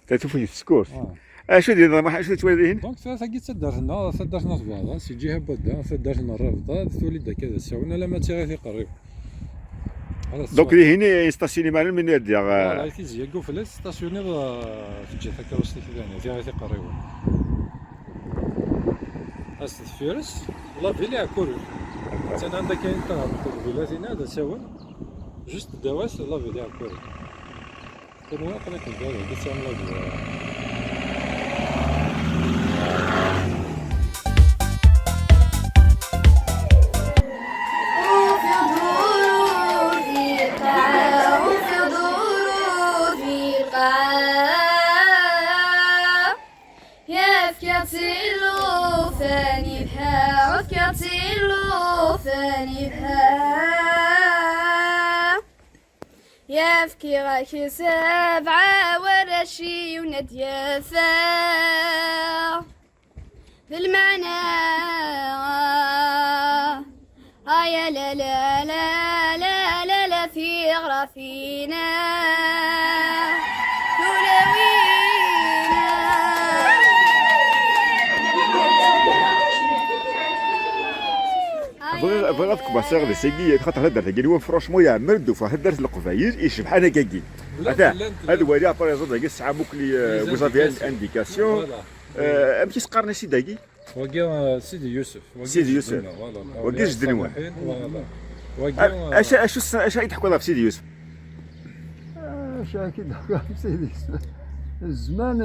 تتوفي في السكوت. شو دير ما شو توالدين؟ دونك ثلاثة تدارنا صباغا سي جهة بدا تدارنا الرافضة تولد كذا ساونا لا ما تيغي قريب. دونك هنا ستاسيوني معنا من يدي. والله تيزيا قفلت ستاسيوني في جهة كروستي ثانية تيغي قريب. فيرس لا فيلي عكوري. أنا عندك كاين تنهبط الفيلاتينا هذا ساون جوست دواس لا فيلي عكوري. كنا قلنا كندير هذا تاعنا يفكي غاك سبعة ولا شي ونديفا بالمعنى يا لا لا لا لا لا لا في غرافينا بغات كباسيغ دي سيكي خاطر هدرت كي هو فرونشمون يعمر دوفا هدرت القفايز يشبح انا كاكي هذا ولي اباريزون داكي الساعه بوكلي فوزافي انديكاسيون امشي سقارني سي داكي وكا سيدي يوسف وكا جد نوان اش يضحكوا على سيدي يوسف اش كيضحكوا على سيدي يوسف الزمان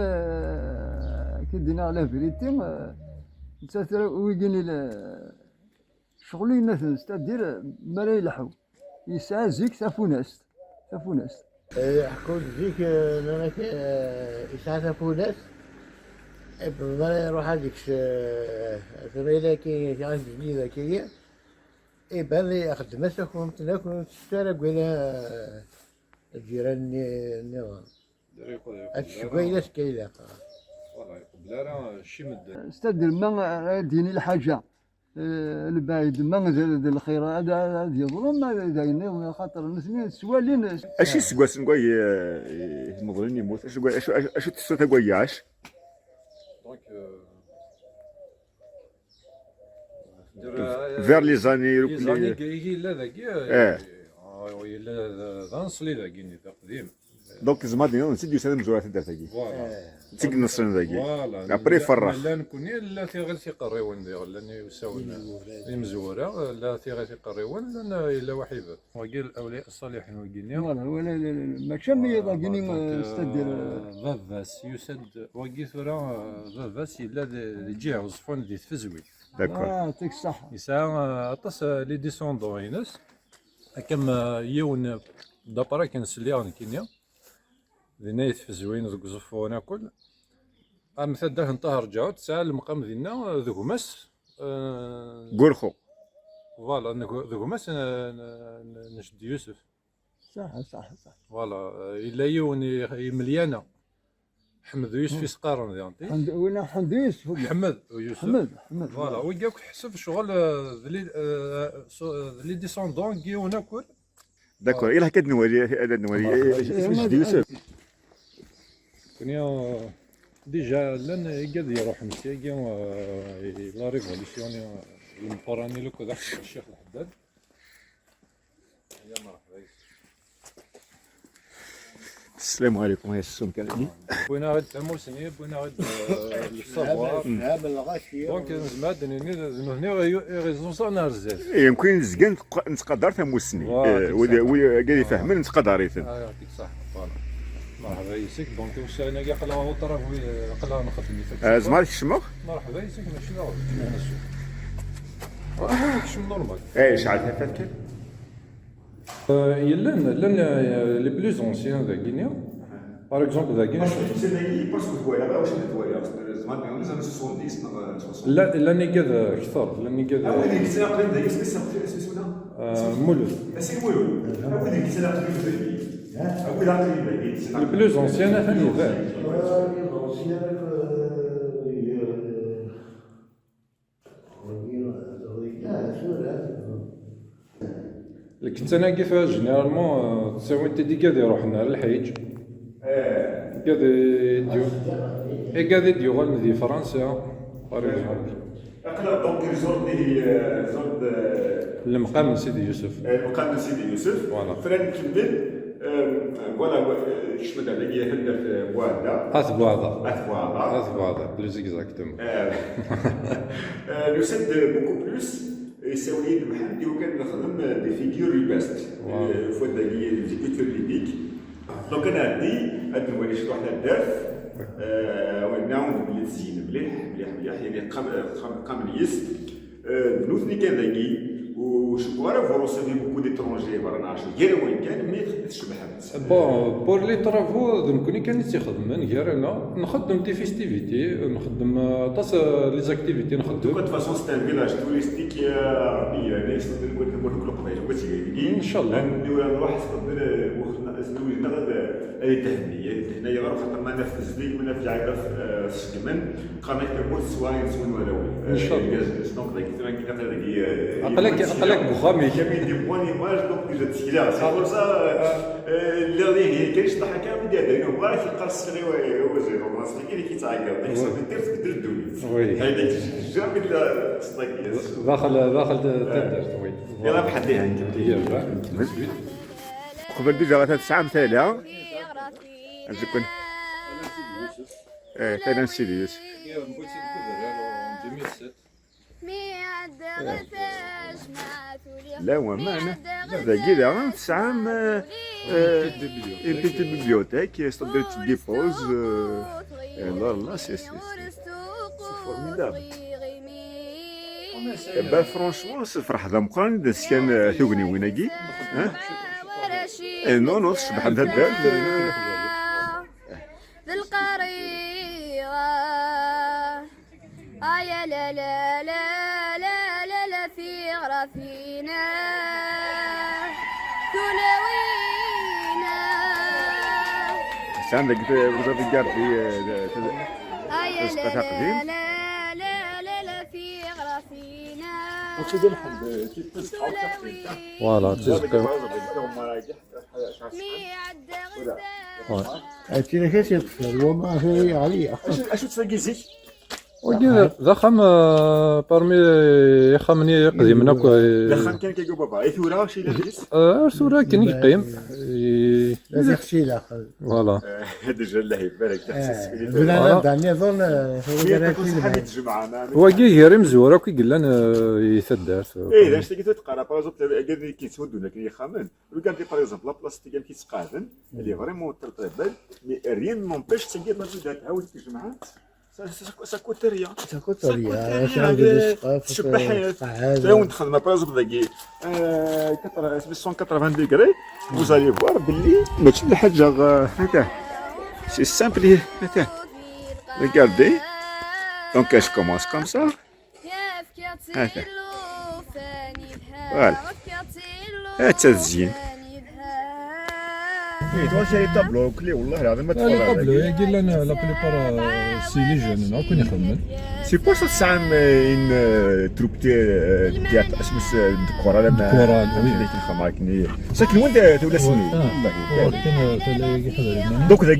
كي دينا على فريتي انت ويجيني شغلي مثلا ستادير ما لا يلحو يسعى زيك تافوناس يحكوا زيك مالك يسعى تافوناس ما يروح هذيك ثميلة كي عند جديدة كي بان ياخذ مسك ومتناك ونسترق ولا الجيران النظام الشوية كيلاقى والله قبل راه شي مد ستادير ما ديني الحاجة البعيد ما زال الخير هذا يظلم ما داينه خاطر الناس سوالين اشي سكواس نقول المظلين يموت اشو تسوت كوياش دونك فير لي زاني لا ذاك لا نصلي ذاك تقديم دونك زعما نسيت سنه مزورات دارتاكي فوالا تيك نصرنا ذاكي فوالا ابري فرح لا نكون لا غير تيقريون لاني يساون المزوره لا غير تيقريون لان الا وحيبه وقيل الاولياء الصالحين وقيلني ولا ما شمي ضاقيني استدير فافاس يسد وقيت راه فافاس الا الجهه وصفون دي تفزوي داكور يعطيك الصحة يسعى عطس لي ديسوندون ينس كم يون دابرا كنسلي كينيا ذي تفزوين ذوك زفو ناكل مثلا داك نطهر جاو تسعى المقام ديالنا ذوك مس غورخو فوالا ذوك مس نشد يوسف صح فوالا الا يون مليانه حمد يوسف يسقارن ديالتي وين حمد يوسف حمد ويوسف حمد فوالا وياك حسب شغل لي ديسوندون كيو ناكل داكور الا هكا نوري يوسف كنيا ديجا لان قاد يروح مسيا لا ريفوليسيون المقراني لو كذا الشيخ الحداد يا مرحبا السلام عليكم يا السوم كان بغينا غير تموسني بغينا غير الصبوار دونك زعما هنا غيزون صا نهار الزاف يمكن زكان نتقدر تموسني قال يفهمن نتقدر يفهم يعطيك الصحة فوالا مرحبا يسك دونك واش انا كاع قلا هو طرف قلا نخدم زعما الشموخ مرحبا يسك ماشي دابا شنو نورمال شعلتها فاتك لان لي بلوز اونسيان ذا غينيا باغ اكزومبل ذا غينيا لا لاني قاد اكثر لاني قاد مولود البلوز اونسيان ثاني ذاك كنت انا كيف جينيرالمون تساوي انت ديكا يروح لنا للحيج قاعد يغني في فرنسا باريزونبل. اقلا دونك زرت المقام سيدي يوسف. مقام سيدي يوسف. فوالا. فران نكمل فوالا شمد عليا هنا بوعدا. أثبوعدا بلوز اكزاكتومون. لو سيد بوكو بلوس يساوي محمدي وكان نخدم دي فيغور ريباست فوا داكي ليزيكوتور ليبيك. دونك انا عندي نوري شنو حنا الدرف ونعاود بلي تزين مليح يعني قامليس بنوثني كان ذاكي وشكوارا فو روسيفي بوكو ديترونجي برا نعرفو غير وين كان ما يخدمش بحال بون بور لي طرافو دونك كان تيخدم غير انا نخدم دي فيستيفيتي نخدم طاس لي زاكتيفيتي نخدم دو فاسون سي ان فيلاج توريستيك عربي ناس نقول لك القبائل وتيجي ان شاء الله نروح نستقبل وخنا زوجنا اي تهنيه هنايا غير خاطر ما نفذ ليك ما نفذ عيطه في السكمن قامت تموت سواين سوين ولاوي ان شاء الله دونك داك كي أقلك بخامي كامل دي بوان ايماج دونك ديجا تسيلا سي بور سا اللي كاينش ضحك كامل ديالها هو راه كيلقى الصغير هو زيرو راسك اللي كيتعيط ديك الساعه دير تقدر دوي هذاك الجامد لا تصدق داخل تدرت وي يلا بحديها نكمل قبل ديجا غاتا تسعه مثالها نجيكم كاين سيدي يوسف لا هو معنا ذاكي دابا تسعه une petite bibliothèque c'est-à-dire tu déposes là c'est formidable bah franchement صفر حدا مقارن داز كان ثوغني ويناكي ها نو تشبح عندها الدار القريرة يا لا لا لا لا لا لا في غرفينا تلوينا عندك وزارة الجاردي لا لا لا لا لا في غرفينا فوالا تزقوا هادشي كاش يطفل هو ما في عليا اشو تلاقي زيك وكذا ضخم برمي يخمني قديمنا دخل كان كيقول بابا اي ثوره شي لابس ثوره كان يقيم لازم خشي لاخر فوالا هذا جا الله يبارك تحسس انا داني اظن هو كي غير مزوره كي قال لنا يتدارس ايه داش تيجي تقرا باغ اكزومبل قال كيتسود لك يخمن ريغارد باغ اكزومبل لا بلاصه اللي كيتقادن اللي فريمون ترطيبل مي ريان مونبيش تيجي تعاود تجمعات Ça coûte rien. Ça coûte rien. تشبح تعاون تخدم باغ اكزومبل داكي 180 ديغري vous allez voir باللي ماشي الحاجه هكا سي سامبل هكا regardez donc je commence comme ça هكا فوالا هذا التزيين شاري طابلو كلي والله العظيم ما تفرج عليه قال لنا لا بليبار سي لي جون ما كون يخدم سي بور سا تسعم ان تروبتي تياتر اسمس الكورال اللي كنخدم كني ساكن وين ولا سمي كاين تلاقي حضر دوك ذاك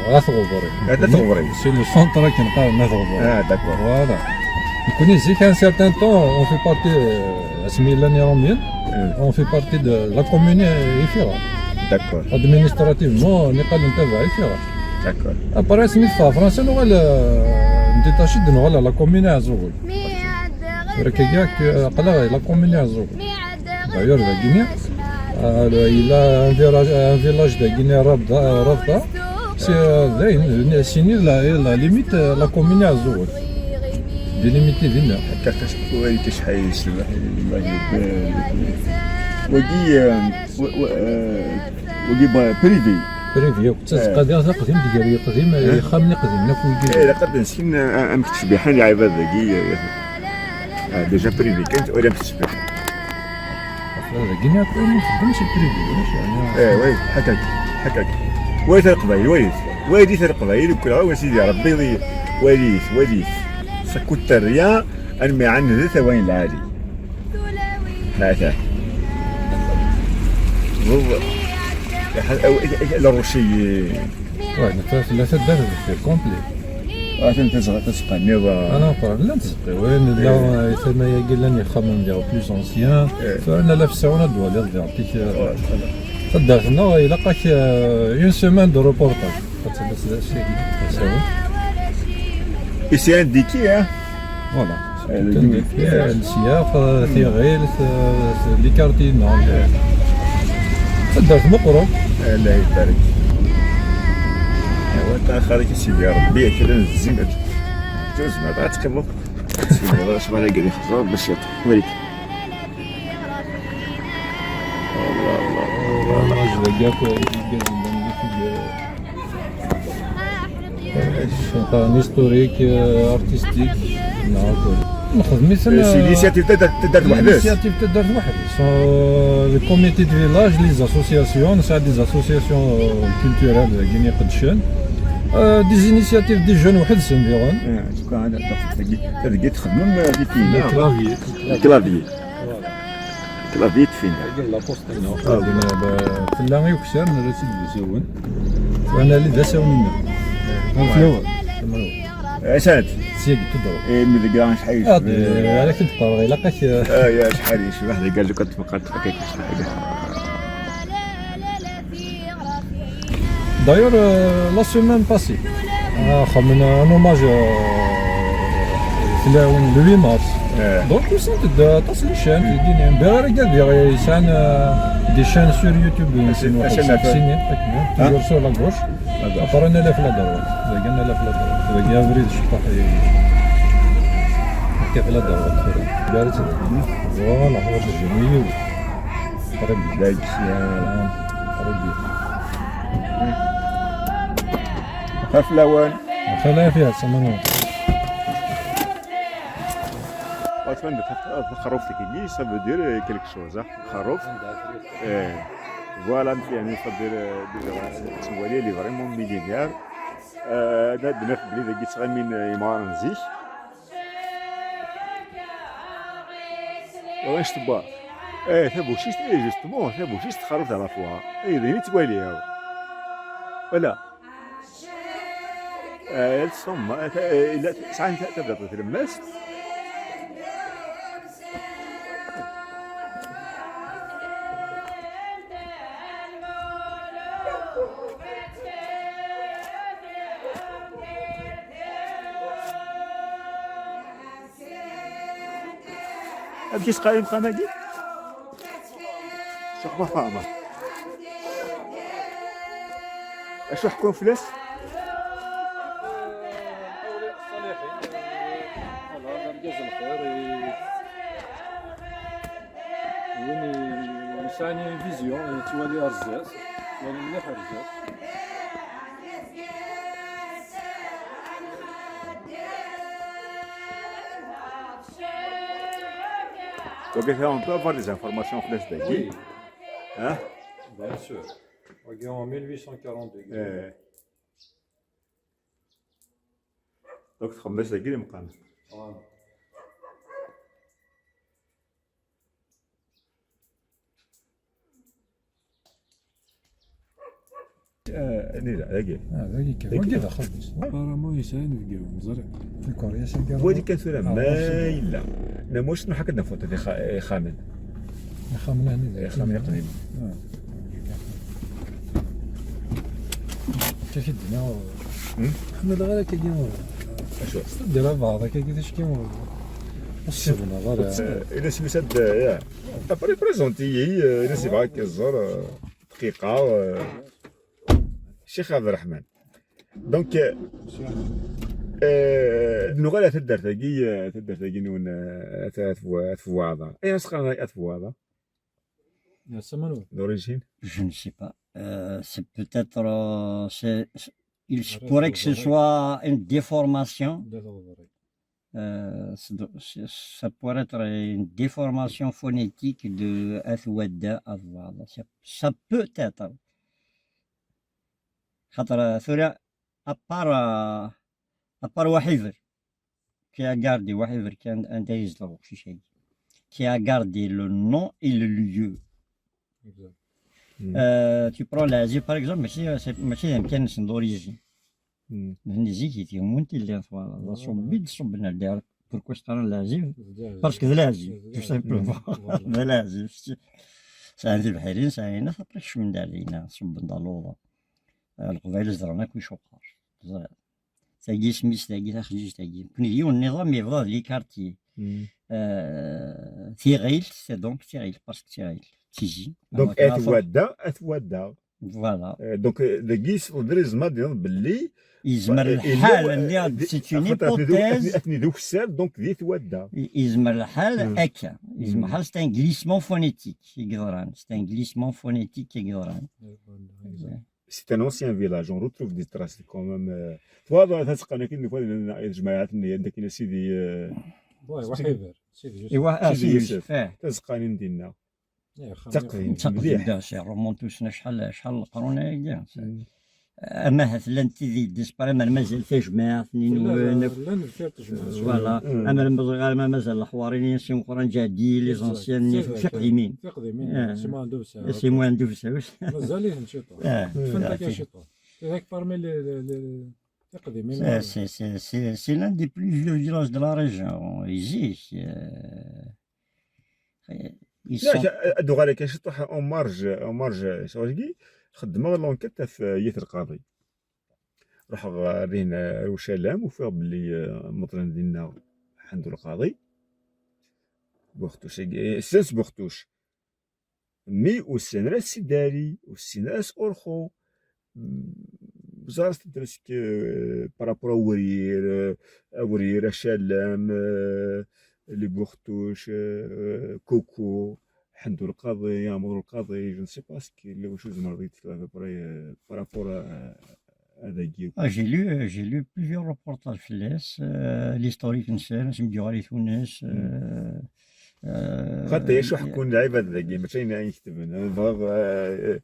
غاثغوبري سي لو سونتر كنلقى ناثغوبري داكور فوالا كوني زي كان سيرتان طون اون في بارتي اسمي لاني روميان اون في بارتي دو لا كومون يفيرا داكور ادمينستراتيفمون نقال نتابع يفيرا داكور ابرا سميت فا فرنسا ولا نديتاشي دن ولا لا كومون عزوغل راك ياك قلا لا كومون عزوغل دايور دا غينيا الى ان فيلاج دا غينيا رابطه سي داين سيني لا ليميت لا كومون عزوغل ديليميتي دينا هكا كتقول شحال الله يبارك وجي بريفي تتقدم قديم ديالي قديم يخمني قديم نفوجي لا قد نسين ام تشبيحان اللي عباد ذاكي ديجا بريفي كانت ولا تشبيح هذا كينا ما نخدمش بريفي واش وي هكاك ويث القبايل ويديث القبايل وكل هو سيدي ربي وليث سكوت الرياء انمي عن ثواني العالي هذا هو الروشي وين ثلاثة درجة في كومبلي. انت تسقى نيضا. انا نقرا لا تسقي وين لا ثم يقول لي خمم ديال بلوس انسيان فانا لا في الساعه دول يعطيك صدقنا الى لقاك اون سيمين دو روبورتاج خاطر بس هذا الشيء تساوي ايسي انديكي ها فوالا السياق ثيغيل لي كارتين صدقت مقرب. الله يبارك. وانت اخرك سيدي يا ربي كذا الزينة جوز ما بغات تقلب سيدي واش بغا قال لي خزر باش يطيح un historique artistique نخدم سي لينيسياتيف تدارت وحدها. لينيسياتيف تدارت وحدها. لو كوميتي دو فيلاج لي زاسوسياسيون ساعات دي زاسوسياسيون كولتورال كيني قدشان دي زينيسياتيف دي جون وحدسن ديرون. تبقى تلقى تخدم في فينا كلافيي كلافي تفينا لا بوستينا في اللامي وكسر نرسي بزون وانا اللي ذا ساونينا في الاول عشان سيك تضرب من ذا شحال على كنت قاري لقاك يا شحال شي واحد قال لك تبقى تفكك شحال دايور لا سيمين باسي خمنا ان اوماج في لو 8 مارس دونك وصلت تصل الشان يديني بغير قال يسان دي شان سور يوتيوب يمكن واحد 5 سنين تقدر سور لا غوش ابرنا لا في لا دروات قلنا لا في لا دروات يا بريد شطح كيف لا دروات قالت فوالا هو الجميل قريب داك يا قريب خاف الاوان خلاها فيها سمنون واتمنى الخروف تكيجي سا فو دير كيلك شوز الخروف فوالا يعني نفضل تسوالي لي فريمون ميليونير هذا في بلي ذاك صغير من يمارن زيك واش تبا ثبوشيست جوستمون ثبوشيست خروف على فوا ذيني تواليها ولا الصم لا ساعات تبدا تلمس أبكي سقايم قنادي شخبة فاهمة أشو حكون فلاس وين يساني فيزيون توالي رزاز توالي مليح رزاز Donc on peut avoir des informations flash d'Agui. Hein? Bien sûr. En 1842. Donc تخمس دقيقة المقام. نيلا دقيقة. دقيقة كيف؟ دقيقة خلص. بارامون يساعد في جو مزرعة. في كوريا سجل. ودي كثيرا ما إلا. نموش نحكي نفوت هذه خامن. خامن هنا. خامن قديم. كيف الدنيا؟ احنا دغيا كيجيو. أشوف. دير بعض كيفاش كيمو. الصبنا غير. إذا سميت يا. تبري بريزونتي هي إذا سيبغاك كزور دقيقة. الشيخ عبد الرحمن. دونك اللغة لا تقدر تلاقي نون تفواضا. أي سقنا تفواضا. يا سمنون. D'origine. Je ne sais pas. C'est peut-être. Il se pourrait que ce soit une déformation. Ça pourrait être une déformation phonétique de Athouada Athouada. Ça peut être. خاطر ثورة أبار وحيفر qui a gardé وحيفر كان أندايز لغوك شي شيء qui a gardé le nom et le lieu Tu prends l'Asie par exemple, ماشي يمكن d'origine. النزيك يتيمون تيلي فوالا صبيد صبنا الدار بوركو ستان لازم باسكو لازم تو سامبلومون لازم ساعات البحرين ساعينا فبركش من دارينا صب ندالوضا القبائل زرنا كل شوقار تاقي سميس تاقي تخرج تاقي كني والنظام يبغى لي كارتي ثيغيل سي دونك ثيغيل باسكو ثيغيل تيجي دونك اثوادا فوالا دونك داكيس ودريز ما ديال باللي يزمر الحال اللي سي اون هيبوتيز اثني ذوك السال دونك ذي ثوادا يزمر الحال هكا يزمر الحال سي ان غليسمون فونيتيك يقدران سي ان غليسمون فونيتيك يقدران سي ان اونسيان فيلاج اون روتروف دي تراس كومام تواضع تسقنا كي جماعات عندك سيدي وحيبر سيدي ايوا سيدي يوسف يوسف تسقانين ديالنا تقريبا تقريبا سي رومونتوسنا شحال القرون هكا اما هثلا تيدي ديسباري مازال في جماعه اثنين فوالا اما مازال الحوارين سي قران جادي لي زونسيان في قديمين في قديمين سي موان دوسا سي موان دوسا مازال نشيطه فهمت كنشيطه هيك بارمي لي قديمين سي لان دي بلو فيو فيلاج دو لا ريجيون يجيك ادو غالي كنشطح اون مارج شواجي خدمه لونكيت في يث القاضي راح غارينا روشلام وفيها باللي المطران ديالنا حندو القاضي بوختوش سنس بوختوش مي والسنراس سيداري والسنراس اورخو وزارة تدرس بارابور ورير شلام لي بوختوش كوكو حندو القاضي يامر القاضي جو نسي با سكي واش زعما رضيت بارابور هذاكي جي لو بليزيور روبورتاج في اللاس ليستوريك نسان سمجو غالي تونس خاطر شو حكون لعيبه ذاكي ماشي انا يكتب انا بغا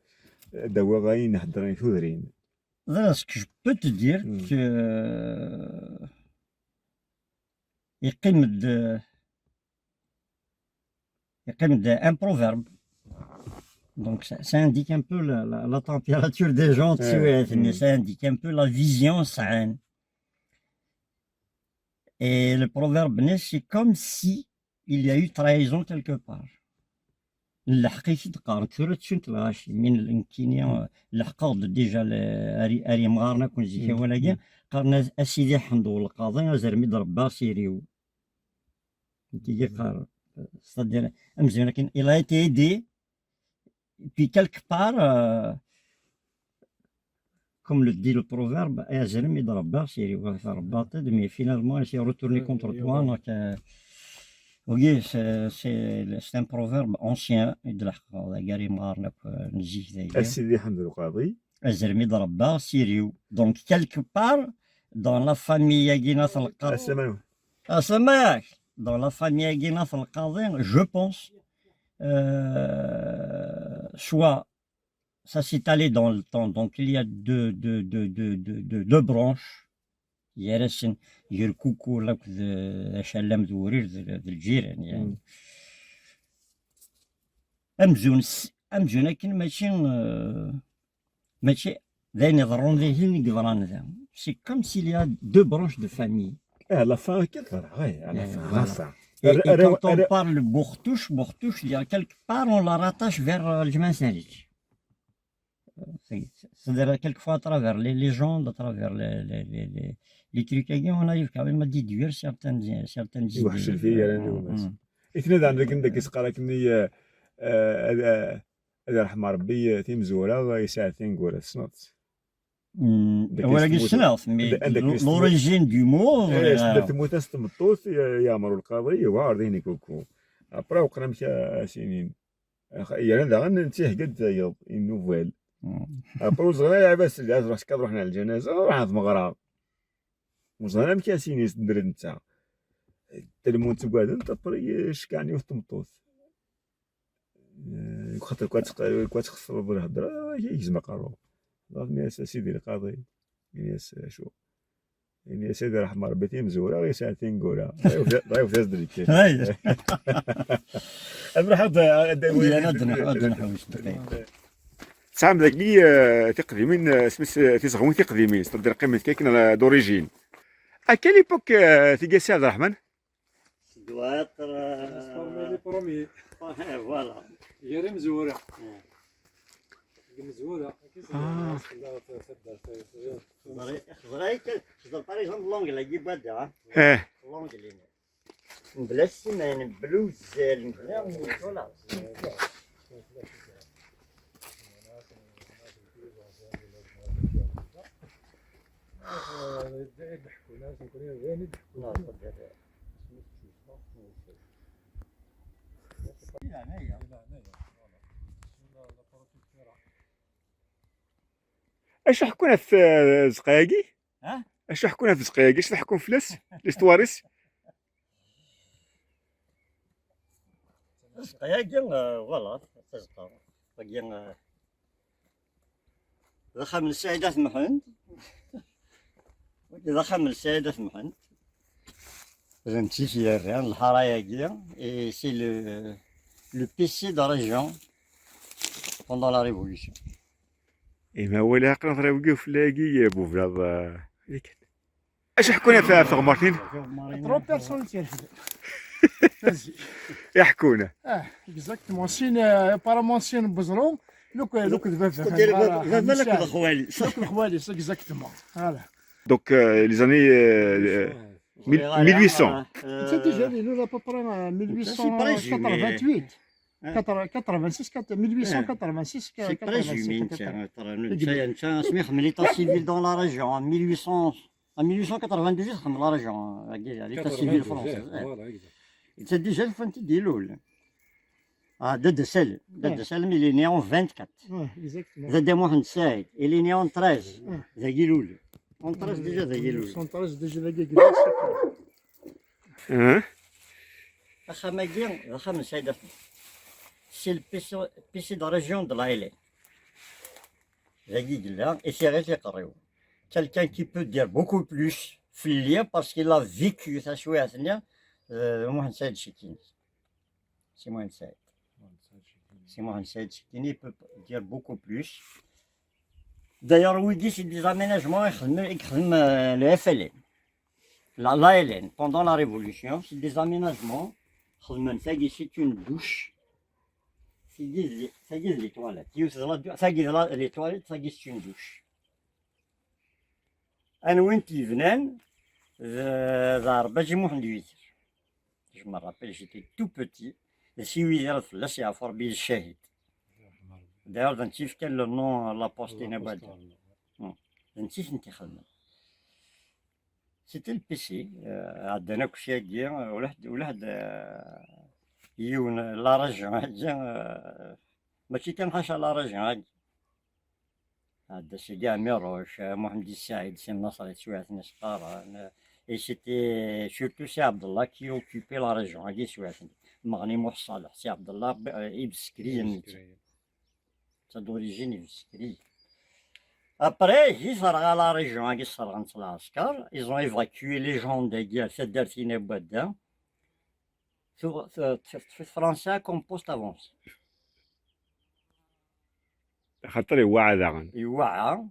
دوا غاين نحضر ثورين Voilà ce que je peux te dire que يقيم un proverbe donc ça indique un peu la température des gens ça indique un peu la vision سعان et le proverbe c'est comme si il y a eu trahison quelque part الحقيقي تقارن ثورة شنت الغاشي من الامكانيه الحقاض ديجا اري مغارنا كون زيكا ولكن قارنا اسيدي حمدو القاضي زرمي ضربا سيريو تيجي قار صدر امزيان لكن il a été aidé puis quelque part comme le dit le proverbe زرمي ضربا سيريو رباطي mais finalement il s'est retourné contre toi donc oui, c'est un proverbe ancien de la Gary Marnap Sidi Hamdou Qadi. Azermi Darabba, Siriou. Donc, quelque part, dans la famille Aguinat al-Qadi. Dans la famille Aguinat al-Qadi, je pense, soit ça s'est allé dans le temps. Donc, il y a deux branches. يرسن يركوكو لك شلم ذورير ذا الجيران يعني أمزون لكن ماشي ذين يضرون ذي هن يقدران ذا سي كوم سيل يا دو برونش دو فامي لا فان كثر على فان Et quand on parle Bourtouche, il y a quelque part, on la rattache vers le Jeman Saint-Rich. C'est-à-dire, quelquefois, à travers les légendes, à travers les trucs, on arrive quand même à déduire certaines idées. وحش الفيا يعني الناس اثنين عندك انت كيسقى لك اني هذا رحم ربي تيمزوره يساعدين نقول السنوت ولكن السنوت مي لوريجين دو مو درت موتاس تمطوط يامر القاضي وعارضين كوكو ابرا وقرا مشى سنين يعني دا غننتيه قد يض النوفيل ابرا صغير بس راح كنروح على الجنازه راح مغرى وزنا مكاسين يسدر نتا تلمون تقعد انت بري شكاني وتمطوط خاطر كوات خسر بالهضره يجمع قارو الناس سيدي القاضي الناس شو يعني سيدي رحمه ربي تيمزوره غير ساعتين نقولها ضيف تزدريك هاي المرحبا انا نحوس دقيقه تعمل ذاكي تقديمين سميت تيزغمون تقديمين ستادير قيمة كاين دوريجين à quelle époque تيجي سي عبد الرحمن doit être. لي بروميي Voilà. غير مزوره مزوره Par exemple, l'anglais, il boit là. اه L'anglais. بلا السمان بلا الزال بلا ولا اش حكونا في زقاقي ها؟ اش حكونا في زقاقي اش تحكم فلاس ليستواريس ياكين غلط تزقر ياكين دخل السيدة محمد دخل السيدة محمد فهمتي في الريان الحرايا كيا et c'est le PC de la région pendant la révolution. ما هو لا قناط راه وقف لاقي بو بلاد اش حكونا في غمارتين Trop personne tient. يحكونا Ah, exactement. Sin apparemment sin بزرو لوك دابا مالك الخوالي الخوالي c'est exactement. Voilà. دونك لي زاني 1800 C'est déjà nous à peu près 1888. 86 1886 C'est présumé, tiens, سميح l'état civil dans la région en 1800 en 1898 dans la région l'état civil français. C'est déjà le fanti ديالو. Ah, de Salem, il est né en 24. Exactement. Zade Mohamed Saïd, il est né en 13. Zagiloul. En 13 déjà Zagiloul. 113 déjà la gueule. ها Mohamed Saïd, c'est le PC de la région de la LA. Zagigla, et c'est resté carré. Quelqu'un qui peut dire beaucoup plus filier parce qu'il a vécu sa chouette, Mohamed Saïd Chikini. C'est Mohamed Saïd. C'est Mohamed Saïd Chikini, il peut dire beaucoup plus. D'ailleurs, où il dit c'est des aménagements, le FLN, la LN, pendant la Révolution, c'est des aménagements. C'est une douche. Ça guise les toilettes. Ça guise les toilettes, ça guise une douche. أنا وأنت فنان ضربة محمد ويتر. Je me rappelle, j'étais tout petit. Et si ويتر là c'est à Forbil الشاهد. D'ailleurs, dans le quel le nom la poste n'est pas dit. C'était le PC. عندنا كل شيء كيا ولحد يون لا رجع ماشي كان حاشا لا رجع هذا سيدي عميروش محمد السعيد سي النصر شويه ناس قارا et c'était surtout c'est Abdallah qui occupait la région هذه شويه مغني محصل سي عبد الله يبسكري c'est d'origine يبسكري. Après, ils sont à la région, ils ont évacué les gens de guerre, c'est-à-dire qu'ils n'ont pas dedans. Les Français comme poste avancé. خاطر يوعى داغن Ils voient,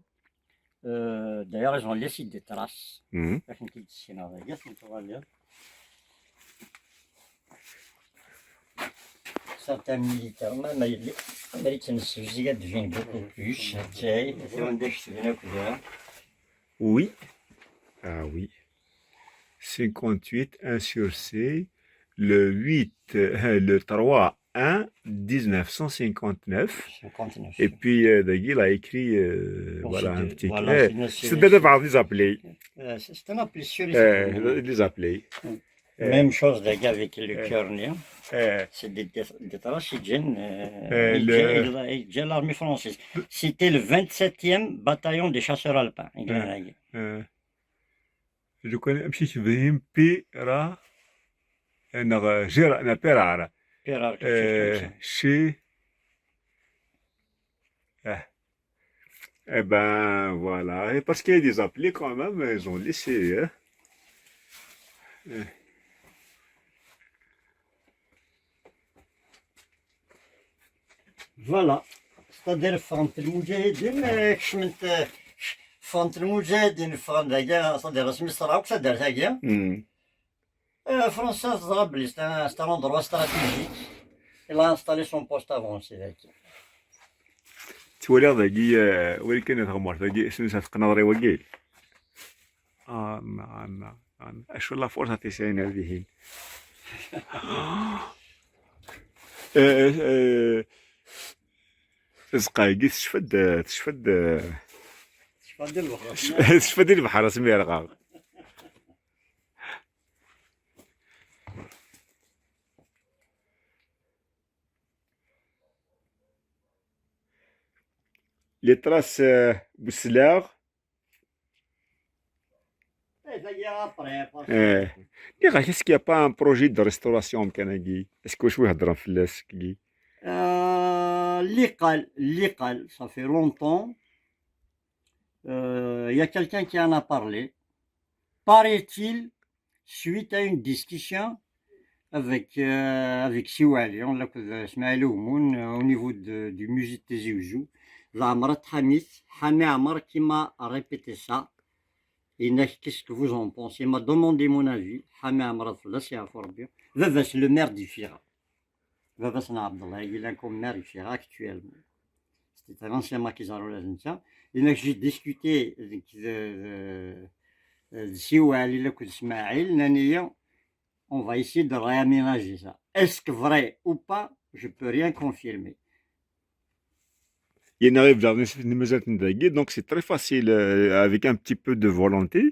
d'ailleurs, ils ont laissé des traces. مم. Certains militaires, même les Américains, ils deviennent beaucoup plus. Oui. Ah oui. 58, 1 sur C, le 8, le 3, 1, 1959. 59. Et puis, il a écrit, voilà, un petit voilà, c'est d'abord les appeler. C'est un appel sur Les appeler. Même chose les gars avec le cœur né. Euh, C'est des traces qui viennent de l'armée française. C'était le 27e bataillon des chasseurs alpins. je connais un petit peu Pera, Gérard, Perara, chez. Eh ben voilà, et parce qu'il y a des appelés quand même, ils ont laissé. Hein. Voilà. ستادير فهمت المجاهدين كشمنت فهمت المجاهدين فهمت ذاك صدير رسمي صراوك صدر ذاك فرنسا تضرب بلي سي ان اندروا استراتيجيك إلا انستالي سون بوست افونسي ذاك تولي ذاكي ولكن تغمر ذاكي سنسا تقناضري وكيل نعم اشو لا فرصة تسعين هذه زقايقي تشفد تفضل البحر تشفد البحر اسمي رقاق لي تراس بوسلاغ لي غا كيسكي با ان بروجي دو ريستوراسيون كان اسكو شويه هضرا فلاس كي اللي قال ça fait longtemps il y a quelqu'un qui en a parlé paraît-il suite à une discussion avec Siwali on l'a Ismaël Oumoun au niveau du musée de Tizi Ouzou Zamrat Hamid Hami Amar qui m'a répété ça et qu'est-ce que vous en pensez il m'a demandé mon avis Hami Amar c'est le maire du Fira Vavasna Abdallah, il est comme maire du actuellement. C'était un ancien maquisard au Lazentia. Et j'ai discuté de Siwali, le coup d'Ismaël, on va essayer de réaménager ça. Est-ce que vrai ou pas, je ne peux rien confirmer. Il arrive dans une maison de donc c'est très facile avec un petit peu de volonté.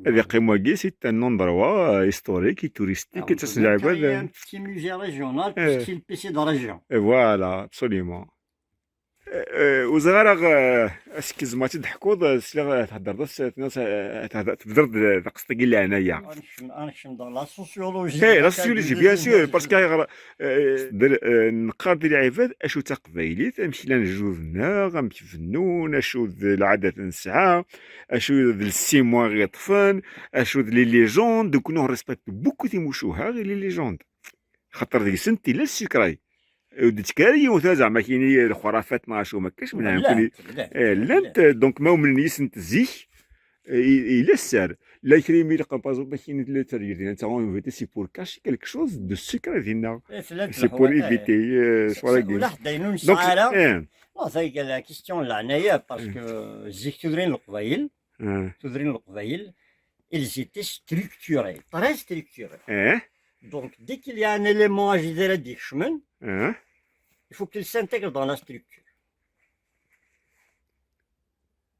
Avec Remouagui, c'est un endroit historique et touristique. Il y a un petit musée régional, puisqu'il est PC de la région. Et voilà, absolument. وزغارغ اسكز ما تضحكوا سلا تهضر تبدر قصتك الا هنايا انا dans la sociologie. لا سيولوجي بيان سور باسكو نقاد العباد اشو تقبايلي تمشي لنا جوزنا غنمشي فنون اشو العادات نسعى اشو السي موا غيطفن اشو لي ليجوند دوك نو ريسبكت بوكو تيموشوها غير لي ليجوند خاطر ديك سنتي لا السكراي ودتكاري وثا زعما كاين الخرافات ما شو ما كاش منها لا دونك ما من يسنت زيك il est sert la crime par exemple كاين le terrier ديالنا on veut c'est pour cacher quelque chose de secret ديالنا c'est pour éviter soit ولا حدا ينون ساعه صافي لا كيستيون لا هنايا باسكو زيك تدرين القبايل ils étaient structurés très structurés donc dès qu'il y a un élément à gérer des chemins il faut qu'il s'intègre dans la structure.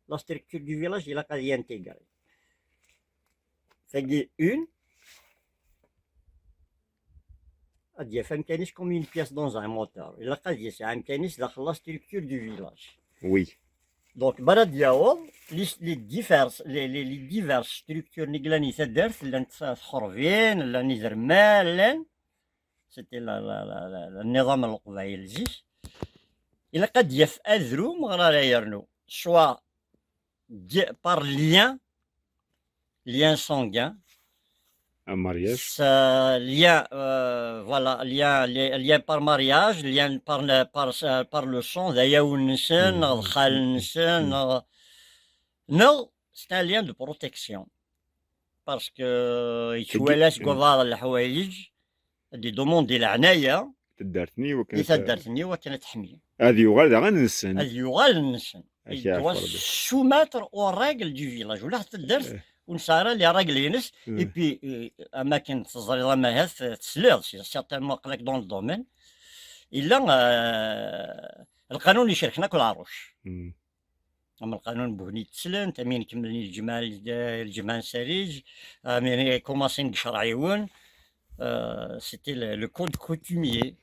La structure du village, il a qu'à y intégrer. C'est-à-dire une, il fait un mécanisme comme une pièce dans un moteur. Il a qu'à dire c'est un mécanisme dans la structure du village. Oui. Donc, les diverses structures, c'était le nizam al-Qbaïl zis. Il a قد يفأذروا مغرى لا يرنو soit par lien sanguin Un mariage. lien voilà lien par mariage lien par le sang d'ailleurs النسان الخال النسان non c'est un lien de protection parce que يتولى قضاء الحوايج دي دوموند ديال عناية تدارتني وكانت حمية هذه يغال غير نسن هذه يغال نسن دوا سوماتر او راجل دو فيلاج ولا حتى الدرس ونسارة اللي راجل ينس اي بي اماكن تزريضه ماهات تسليض سيغتان قلك دون الدومين الا القانون يشاركنا كل عروش اما القانون بغني تسلم تامين كملني الجمال سريج امين كوماسين قشر عيون c'était le code coutumier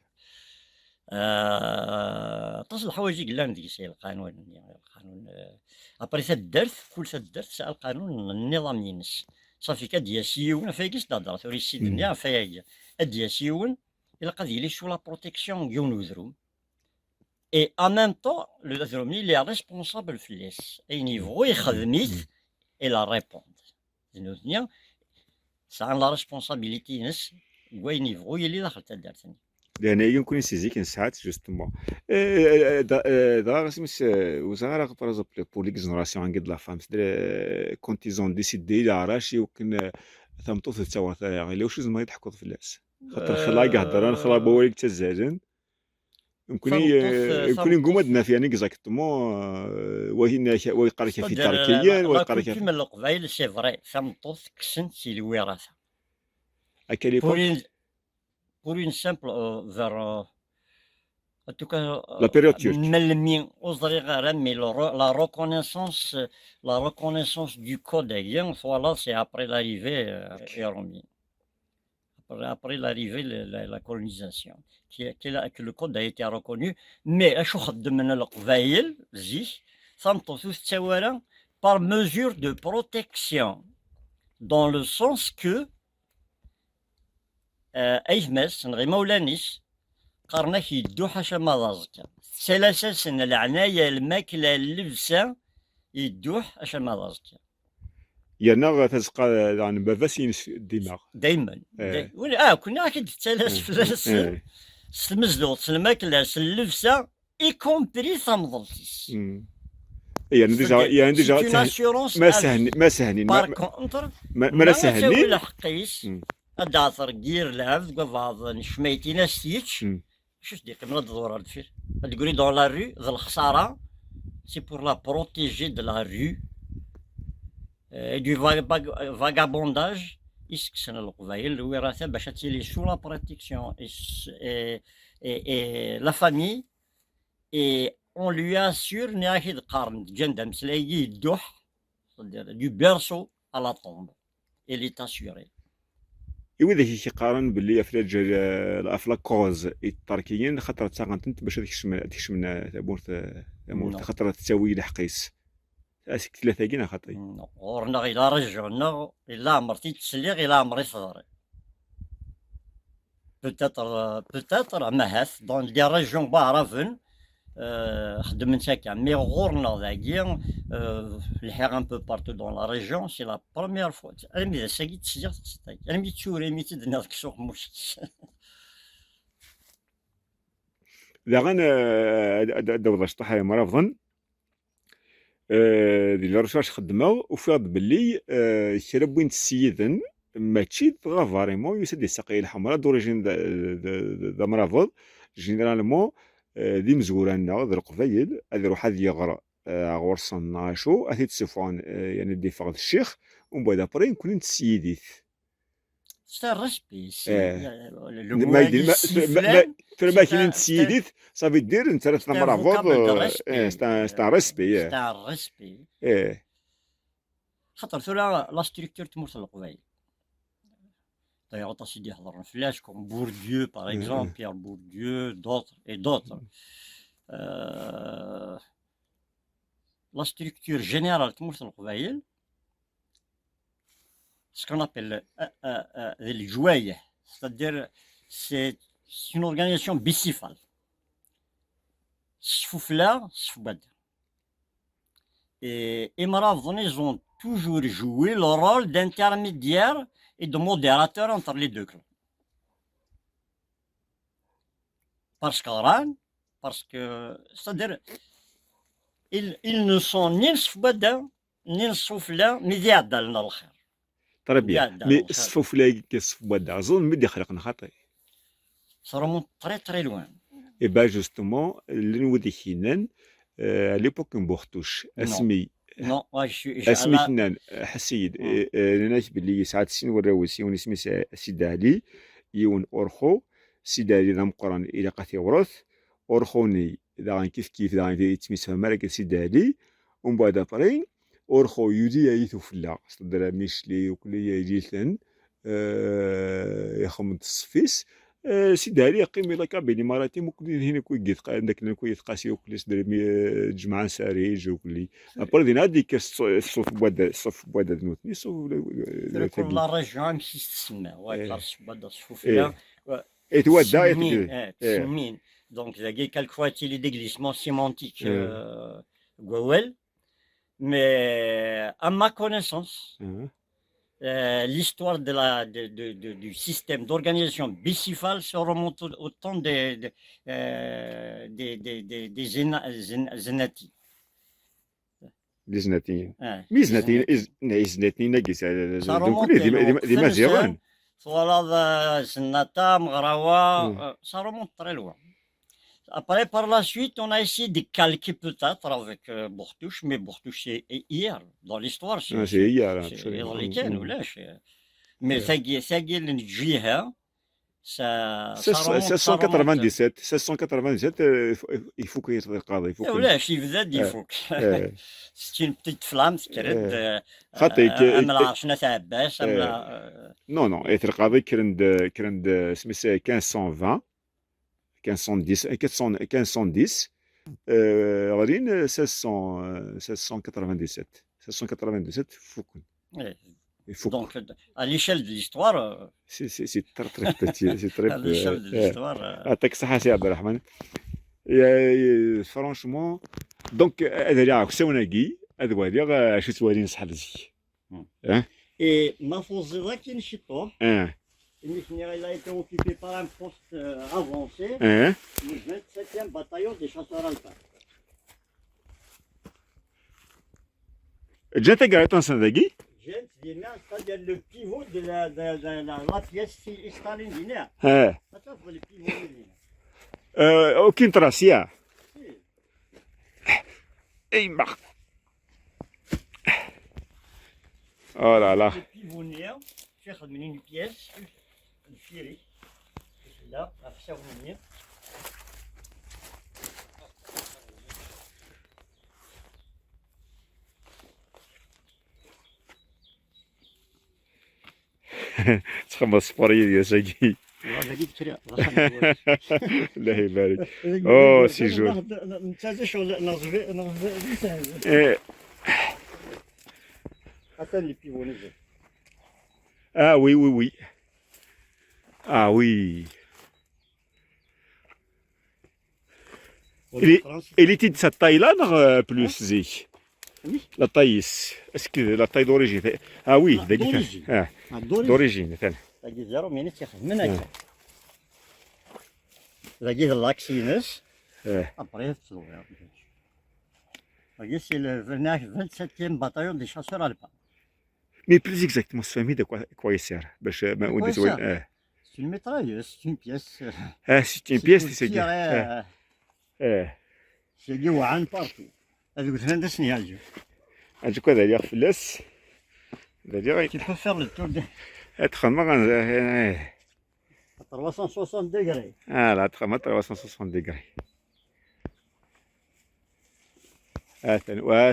تصل حوايج قلان ديك الشيء القانون ابري الدرس كل الدرس القانون النظام ينس صافي كدياسيون فايكس تهضر ثوري السيدنيا فايا ادياسيون الى قد يلي شو لا بروتيكسيون ديال نوذروم اي ان ميم طون لو ذرومني لي ريسبونسابل فليس اي نيفو يخدميت الى ريبوند نوذنيا سان لا ريسبونسابيليتي نس وين يبغوا يلي داخل تاع دارتني لان يمكن يسيزيك ساعات جوستومون دابا سميت وزاره باغ اكزومبل بور لي جينيراسيون قد لا فام كونت ايزون ديسيدي لا راشي يمكن ثمطوث التوارث غير واش لازم يضحكوا في الناس خاطر خلا يهضر خلا بوالك تزاجن يمكن نقوم ادنا فيها اكزاكتومون وهنا ويقرا في تركيا ويقرا في من القبائل سي فري ثمطوث كسنت سي الوراثه اكاليبوك pour une simple vers en tout cas La période turque. Mais la reconnaissance du code aïen, voilà, c'est après l'arrivée romaine. Après l'arrivée la colonisation que le code a été reconnu. Mais شو خدم القبائل زي ثمطوث التوارا par mesure de protection dans le sens que أيفمس نغي مولانيس قرناك يدو حاشا مضازكا ثلاثة العناية الماكلة اللبسة يدو حاشا مضازكا يانا تزقى يعني بافاسين الدماغ دايما كنا اكيد ثلاث فلاس المزلوط الماكلة اللبسة اي كومبري ثمضلتيس يعني ديجا ما سهنين بار كونتر ما سهنين الحقيس الدعثر غير لعب قفاض نشميتي ناستيتش شو ديك من الدور الفير تقولي دون لا رue ذا الخسارة سي بور لا بروتيجي دو لا رue دو فاغابونداج يسكسن القبائل الوراثة باش تيلي سو لا بروتيكسيون لا فامي اي اون لو اسور ناهي قارن جندا مسلاي يدوح دو بيرسو à la tombe et il est assuré. إذا كيقارن باللي افلا كوز التركيين خاطر تاغنت باش تكشمنا تمورت خاطر تساوي الحقيس اسك ثلاثه كينا خاطي ورنا الى رجعنا الى عمرتي تسليغ الى عمري صغري بوتيتر مهاث دون دي ريجيون بعرفن خدمت هكا مي غورنا ذاكيا الحياه ان بو بارتو دون لا ريجيون سي لا بروميير فوا انا مي ساكي تسجل تسطاي انا مي تشوري مي تدنا داك السوق موش داغن داوض شطح مرافضن ديال الرشاش خدمه وفاض باللي شرب وين السيدن ماشي بغا فاريمون يسد الساقيه الحمراء دوريجين دا مرافض جينيرالمون دي مزوران ذا القبايل هذا يروح هذا يغرى غورصن ناشو هذي تسفون يعني دي فقد الشيخ ومن بعد ابري نكون انت سيديت سي ريسبي ما يدير ما كاين انت سيديت صافي دير انت راه مرافض ستا ريسبي خاطر ثلا لا ستركتور تموت القبايل d'ailleurs سيدي حضرنا فلاش كوم بورديو باغ اكزومبل بيير بورديو دوتر اي دوتر لا ستركتور جينيرال تموت القبايل سكون ابل الجوايه c'est-à-dire c'est une organisation bicéphale السفلى السفباد et مرافضين ils ont toujours joué le rôle d'intermédiaire et de modérateur entre les deux clans. Parce que c'est-à-dire, ils ne sont ni le Sfbada, ni le Soufla, mais يعدل لنا الخير. très bien. Mais السفلى كالسفبدا أظن مدي خلقنا خاطئ. Ça remonte très très loin. Et ben justement, اللي نودي حينان à l'époque نبوختوش اسمي نو اسمي فنان حسيد لناش باللي ساعات السين وراوسي ونسمي سيدي علي يون اورخو سيدي علي ذا مقران الى قاثي ورث اورخوني ذا كيف ذا يتسمى مالك سيدي علي ومن بعد ابري اورخو يودي يثو فلا صدر ميشلي وكلي يجيثن يخمد الصفيس سيدي علي يقيم الى كابيني مراتي ممكن هنا كوي قيت عندك كوي قاسي وكلي صدر جمعان ساريج وكلي ابري دينا هذيك الصف بواد نوتني صوف كل رجعان كي تسمى وايت بدا الصفوفيه يتودا تسمين دونك ذاكي كالك فوا تيلي ديغليسمون سيمونتيك غوال مي à ma connaissance l'histoire du système d'organisation bicéphale se remonte au temps des Zénatis. لي زناتين Ouais. مي زناتين ناقص Ça دوك remonte ديما جيران Voilà, Zenata, Mgrawa, ça remonte très loin. Après, par la suite, on a essayé de calquer peut-être avec Bourtouche, mais Bourtouche, c'est hier, dans l'histoire, سي هي c'est dans les cannes, ou là, mais ça y est, le Njiha, ça remonte, 797 il faut qu'il يتقاضى il faut ou là, chez vous, il faut c'est une petite flamme, c'est خاطر أملا شنا تعباس أملا نو نو يترقاضي كرند سميتها 1520 1510 غاديين 797 فوكن il faut donc à l'échelle de l'histoire سي تري بيتي سي تري à l'échelle de l'histoire يعطيك الصحة سي عبد الرحمن فرانشمون دونك هذا اللي عاك ساوناكي هذا هو اللي اش توالي نصح لزي et Mafozela qui est chez toi اه il a été occupé par un poste avancé اه le 27e bataillon des chasseurs alpins. جات قريت نصدقي Gente, c'est-à-dire le pivot de la pièce stalinienne. اه Ça, c'est le pivot. اوكين تراسيا اي ما Oh là là. Le pivonnière, tu as une pièce, une fille, là, à faire venir. تخمس سبوري يا ساقي هذا قلت لك الله يبارك اوه سي جول انت شغل نغزي إيه. حتى اللي بيفوني اه وي وي وي اه وي il était de cette taille là non plus zik la taille est-ce que la taille d'origine ah oui d'origine مثلا تجي زيرو مينيت ياخذ من هكا تجي اللاكسينس ابري تصور تجي سي le 27e bataillon des chasseurs alpins. mais plus exactement se famille de quoi il sert باش ما وديت وين C'est une mitrailleuse, c'est une pièce. c'est une pièce c'est c'est C'est du وعن partout. هذوك الهندس نيالجو. اجيك هذا اللي فلس هذا Tu peux faire le tour de ادخل ما 360 degrés. لا ادخل ما 360 ديجري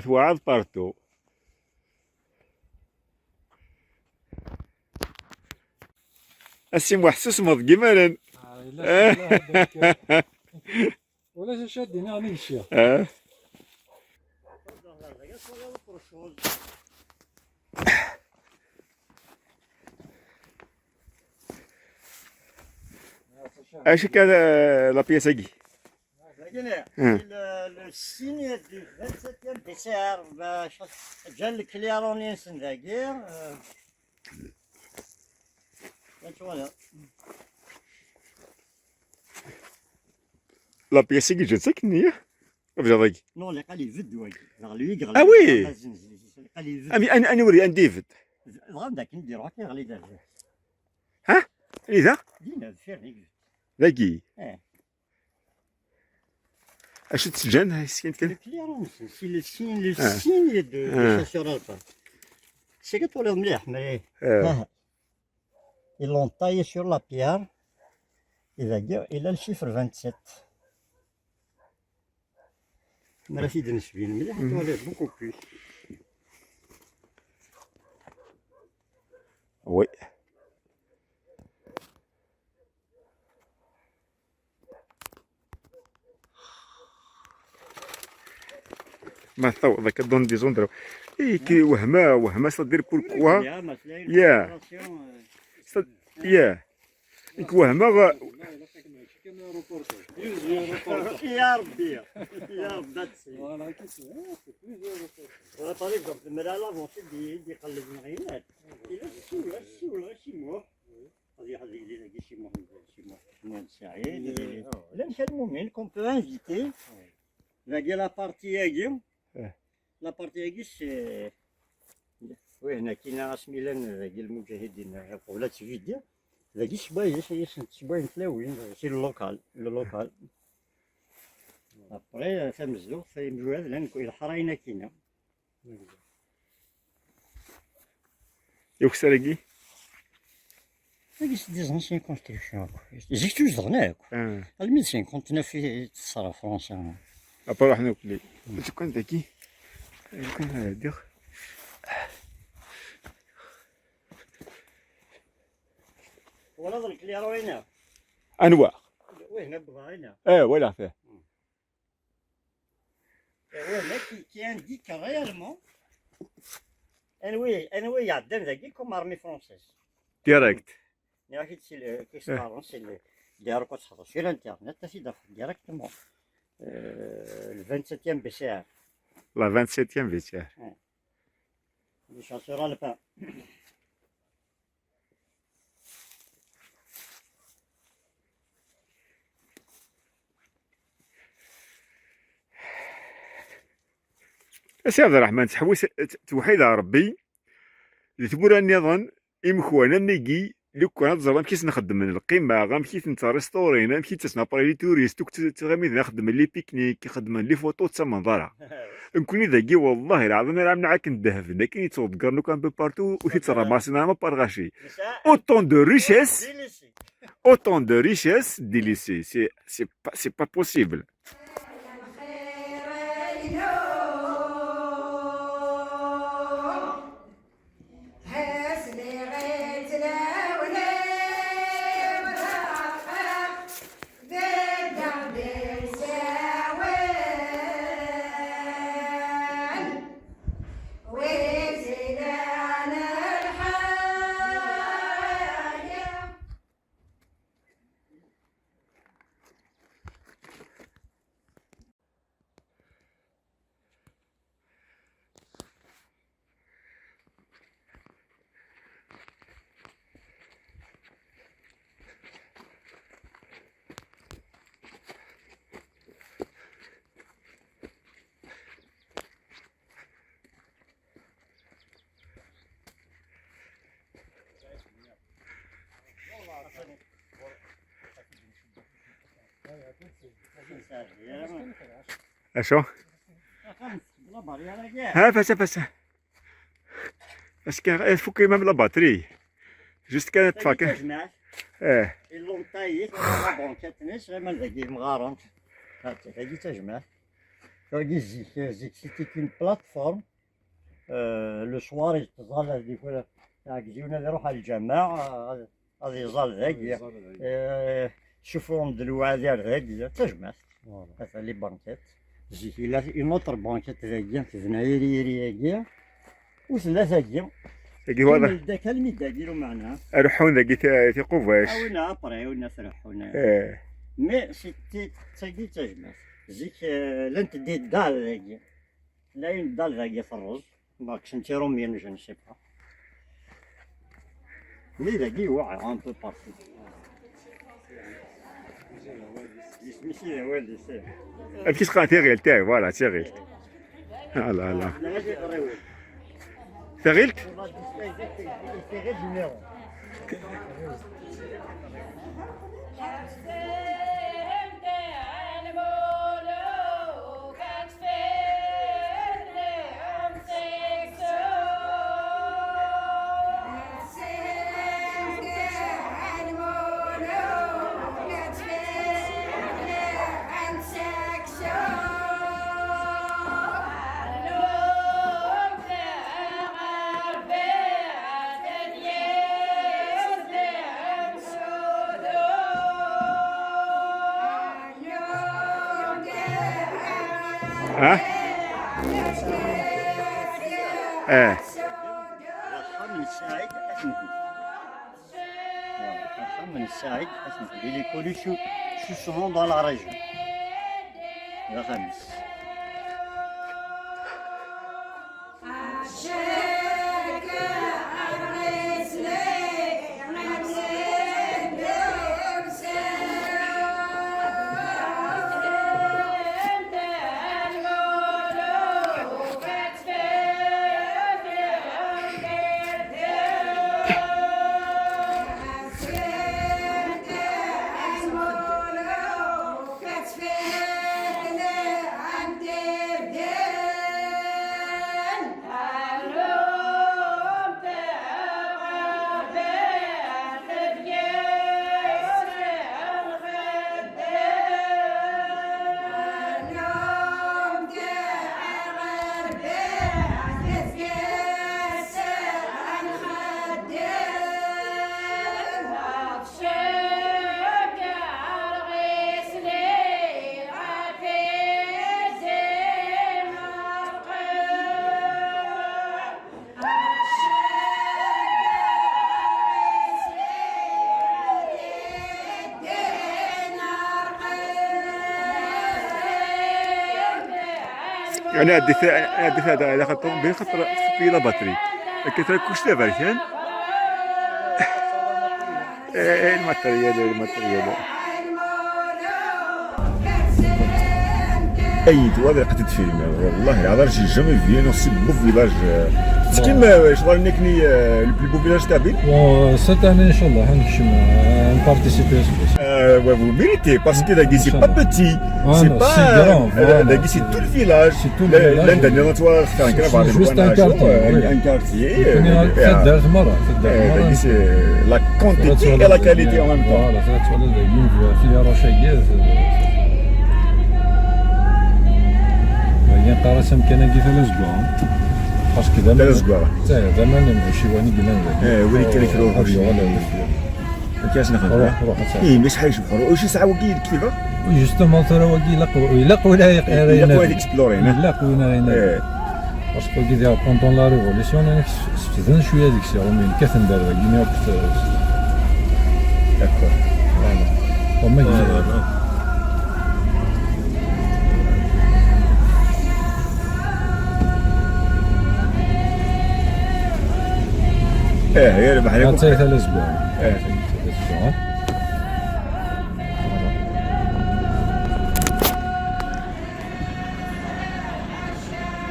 وعاد بارتو السي محسوس مض جمالا ولا شادين يعني الشيخ اش كذا لا بياسا كي le signe du 27e dessert جا الكليروني سنداكير لا بياسا كي جات ساكنيه بجا نو اللي قال يفد واجي غلي Ah oui. قال يفد انا نوري ان ديفيد غام داك نديرو هكا غلي دار اذا دينا فير ذاكي اه اش تسجن هاي السكين كده الكليروني سي لو سيني دو شاسور البا سي كتولي مليح مي ils l'ont taillé sur la pierre. Il a le chiffre 27. Merci de me suivre. Mais il est beaucoup plus. وي ما ثو ذاك دون دي زوندرو كي وهمه صدير بوركوا يا يا كي وهمه يا ربي يا ربي ولا طريق الملالة ماشي يقلب الغينات ولا شي موح هذه شي موح سعيد لا نحلمو من كون بو انفيتي لاقي لا بارتي هاكي لا بارتي هاكي سي وي هنا كاين سميلان ذاكي المجاهدين قبلات فيديا ذاكي شباين تلاوين سي لو لوكال ابري تمزوغ تيمجواد لان الحراينه كاينه يوكسرقي C'est des anciennes constructions. Ils étaient toujours là. Le 1059 c'est la France. ابا راح ناكل شو كان ذكي كان هادي ولا ذلك اللي راه هنا. انواع وين بغا هنا. ولا فيه وين qui indique réellement anyway يعدم ذاكي كوم ارمي فرونسيز. ديريكت يعني سي كيسبارون سي ديالو كتحط في الانترنت تسي داخل ديريكتومون le 27e BCR. لا 27 فيتير Les chasseurs alpins. سي عبد الرحمن تحوس توحيد ربي اللي تقول اني ظن امكوانا نيجي لو كان تزرب كيس نخدم من القمه غنمشي نتا ريستورين نمشي تسنابري لي توريست تغامي نخدم لي بيكنيك نخدم لي فوطو تما منظرها نكوني ذاكي والله العظيم راه معاك ندهف لكن يتوضكر لو كان بو بارتو وتيترا ماسنا ما بارغاشي اوتون دو ريشيس autant de richesses délaissées c'est pas possible. اشو ها فاش كان فوق même la batterie juste كانت فاكه اللون طايت لا بونكات ناس غير ما ذاكي مغارون هادي تجمع هادي زيك سيتي كون بلاتفورم لو سوار يتزال هادي فوا كيجيونا نروح على الجامع غادي يزال ذاك شوفوهم دلوا ديال ذاك تجمع هذا لي بانكات زيك الا اون اوتر بانكات ذاك تزنايري وثلاثه كيا كي هو هذا ذاك الميدا ديرو معنا روحون ذاك تيقوفاش عاونا ابري عاونا فرحونا مي سيتي تاكي تجمع زيك لن تدي الدال ذاك لا يدال ذاك في الرز ماكش انت روميان جو نسي با لي ذاك واعر ان بو بارتي ماشي والدي سي كي تقرا تيغيل تاعي فوالا تيغيل لا لا تغيلت Il est connu souvent dans la région. La Khamis. يعني عندي هذا على خاطر به خاطر في لا باتري كثر كلش دابا كان الماتريال اي تو هذا قد فيلم والله العظيم جي جامي فيان اوسي بو فيلاج كيما شغل نكني البو فيلاج تاعي بون سيت اني ان شاء الله حنكشم نبارتيسيبي vous méritez parce que là c'est pas petit c'est pas là c'est tout le village l'un des notoires c'est un grave juste un quartier تدارت مرة c'est la quantité et la qualité en même temps فوالا تولد في رشاقيات هي قارة مكانها كيف الاسبوع باسكو دابا الاسبوع زمان نمشي واني قلنا وين كان يكرهوا ما كاينش نخدم روح باش حيشوف واش ساعه وكيل كيفاه جوستومون ترى واقي يلق ولا يلق ولا اكسبلورين يلق وين راينا باسكو كي داير بوندون لا ريفوليسيون انا استفدنا شويه ديك الساعه ومن كثن دار كيما وقت داكور وما هي ربح عليكم ثلاثة الاسبوع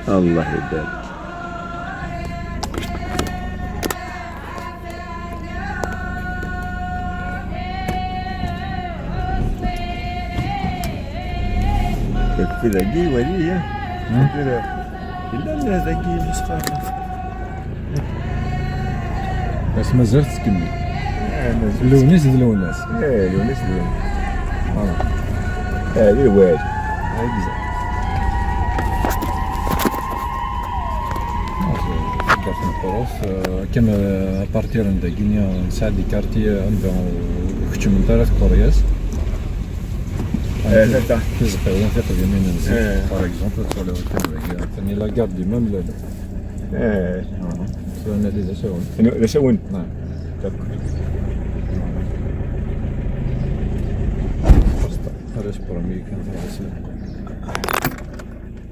الله يبارك في ذاكي وليه إلا ذاكي مسخرة بس مازال تكمل لونيس لوناس لونيس هذه الواج كما بارتير عند كينيا نساعد لي كارتي عندهم كتشم من ثلاث كورياس كيزقيون في قديمين نزيد باغ اكزومبل تولي كان ثاني لا كارد دي ميم لا سوانا لي زاشاون زاشاون نعم علاش برمي كان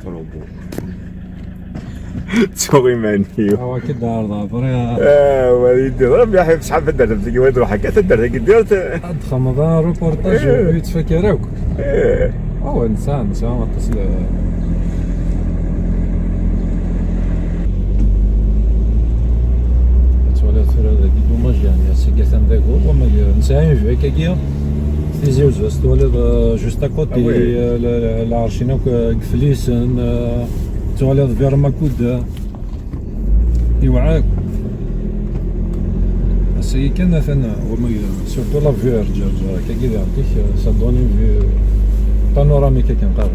تروبو تسوي ماني هو كي دار ضابر وليدي ربي يحب شحال في الدرب تجي وين تروح هكا الدرب ديرت عند رمضان روبورتاج يتفكروك هو انسان ما تصل تولي الفرا ذاك دوماج يعني سيكاتان داكو وما نساين في كاكيا تيزيو زاس تولي جوست اكوتي العرشينوك قفليسن تولي في رماكود يوعاك سي كان ثنا وما سورتو لا فيو رجال كي يعطيك صدوني في بانوراميك كان قاري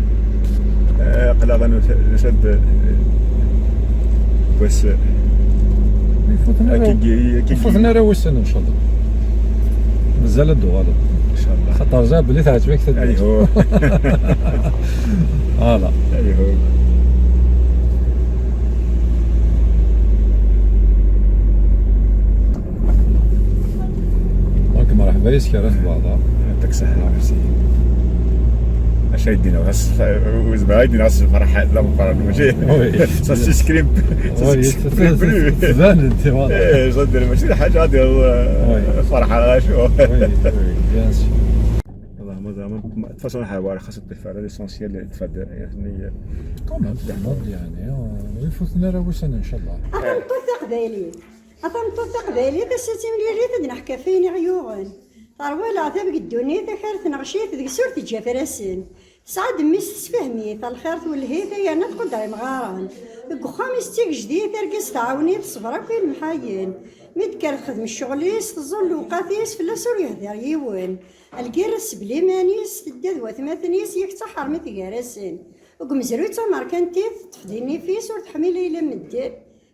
قلا غنشد بس يفوتنا راه وسن ان شاء الله مازال الدوار ان شاء الله خاطر جاب اللي تعجبك تدير ايوا فوالا ايوا مرحبا يسكر في بعضها يعطيك الصحة ميرسي اش يدينا غاس وزبا يدينا غاس الفرحة لا مقارنة الموجه ساسي سكريم تبان انت والله صدر ماشي حاجة غادي فرحة غاشو بيان سور والله زعما تفاصيل حوار خاص تضيف على ليسونسيال اللي تفاد يعني كومون يعني يفوتنا راه وسن ان شاء الله أطنطو قبالي أطنطو قبالي بس تملي ريت نحكى فيني عيوغن طروالة تبقى الدنيا ذكرت نغشيت ذيك سورة جافراسن سعد ميس تسفهمي الخير والهيثة يا نتقدر مغارن خامس تيك جديد ترقص تعاوني تصبر كل محاين متكر خدم الشغليس تظل وقاتيس في السور يهدر يوين الجرس بليمانيس تدد وثماثنيس يكتحر مثل وقمزروتا ماركانتيث تفديني فيس وتحميلي إلى مدر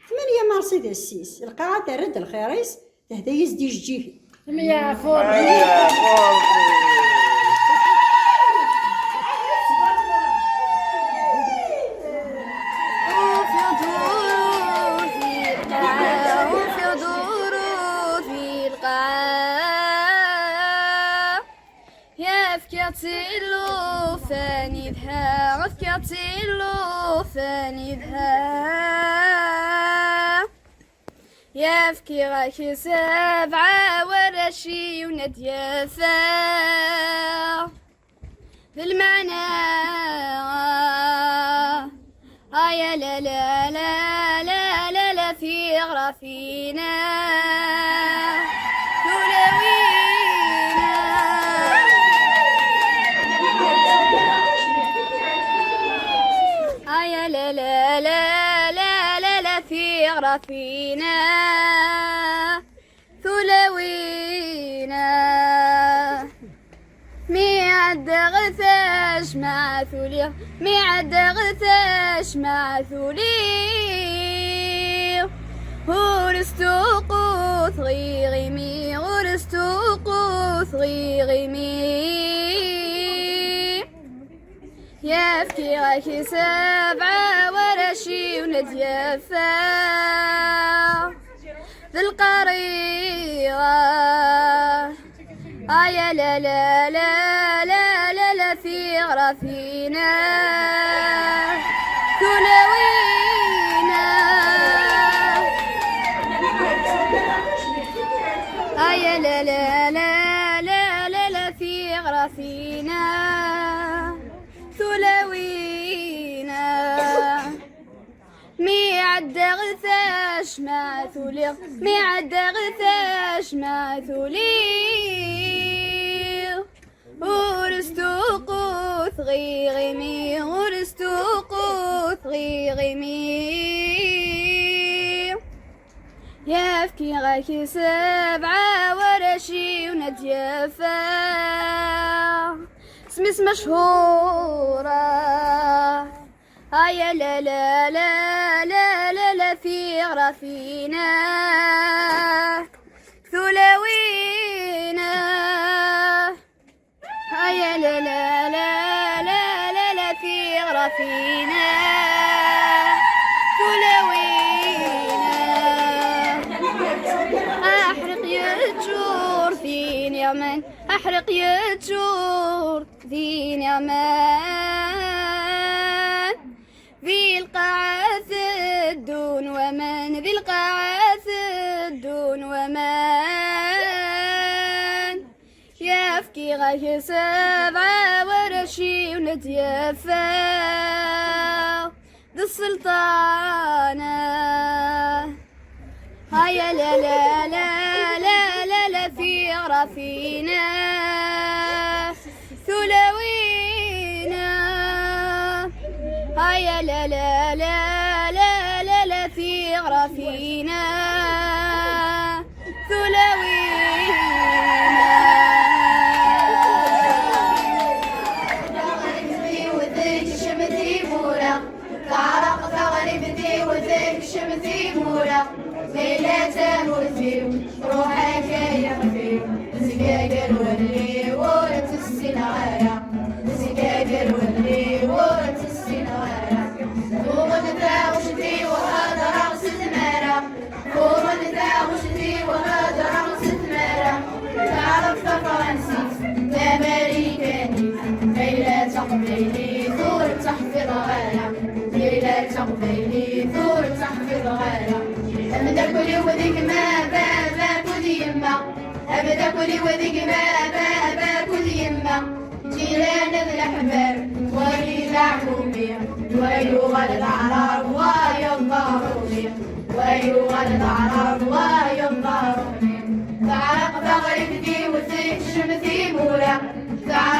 8 مرسيدس 6 القاعة ترد الخيريس تهدى يزدي جيه 100 فور يا تيلو فاني ذها غفك تيلو فاني ذها يافكي غاكي سبعة ورشي ونديافا بالمعنى يا لا لا لا لا لا لا في غرافينا ثلوينا يا لا لا لا لا لا لا في غرافينا ثلوينا ميعد غثاش مع ثولي ميعد غثاش مع ثولي غرستو قوث غيغمي غرستو قوث غيغمي يافكي غاكي سبعة ورشي ونديافا ذي القريغة يا لا لا لا لا لا لا في غرافينا ثلوينا يا لا لا لا لا لا لا في غرافينا ثلوينا ميعد غثاش مع ثولي ميعد غثاش مع ثولي غرستو قوث غيغمي غرستو قوث غيغمي يافكي غاكي سبعة ورشي ونديافا سمس مشهورة يا لا لا لا لا لا لا في غرافينا ثلوينا يا لا لا لا لا لا لا في غرافينا ثلوينا أحرق يجور في نعمان أحرق يجور في نعمان ذي القاعات الدون ومن ذي القاعات الدون ومن يافكي غاكي سبعة ورشي ونديافا ذي السلطانة يا لا لا لا لا لا لا في غرافينا ثلوينا يا لا لا لا لا لا لا في غرافينا ثلوينا وذيك شمتي مورا تعرق ثغربتي وذيك شمتي مورا ليلة مرثيو روحك يا خفيو زقاقر ولي ورث السنايا زقاقر ولي ورث السنايا فوق وشتي وهذا رأس المارة فوق وشتي وهذا رأس المارة تعرف فرنسي أمريكاني ليلة تقبيلي ثور تحفظ غاية ليلة تقبيلي ثور تحفظ غاية أبدا كلي وذيك ما بابا كل يما أبدا كلي وذيك ما بابا كل يما جيران الأحباب ويل عمومي ويل غلط عرب وينظروني ويل غلط عرب وينظروني تعرق بغرفتي وسيف شمتي مورا تعرق